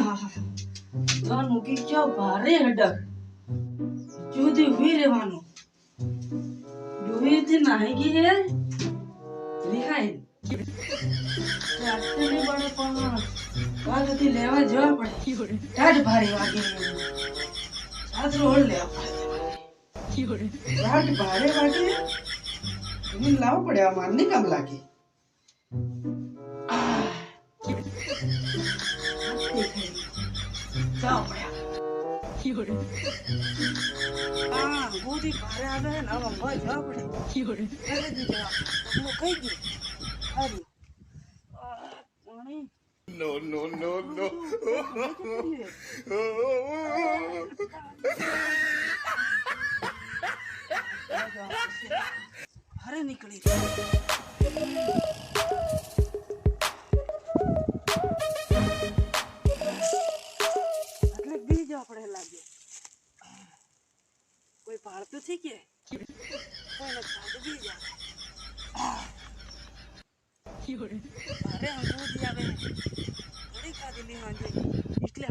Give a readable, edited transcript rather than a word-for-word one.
ધન મૂકી ક્યાં ભારે હડક જુદી ઉભી રહેવાનું ડુહીથી નાહી ગઈ હે રિહાઈ ચાકતી નહીં પડે પણ વાગથી લેવા જવા પડે ટાઢ ભારે વાગે સાદરો હોળ લેવા પડે ટાઢ ભારે વાગે એને લાવવું પડે આ મારને કામ લાગે જાઓ પડ્યા ગોદી ભારે આવે ને હવે મજ જવા પડે અરે દીકરા હું કઈ ગઈ અરે પાણી No, no, no, no. અરે નીકળી એટલે બી જવા પડે લાગે કોઈ પાળતું છે કે કોઈ નથી બી જાય અરે અંગૂઠી આવે થોડી ખાધેલી હાજે એટલે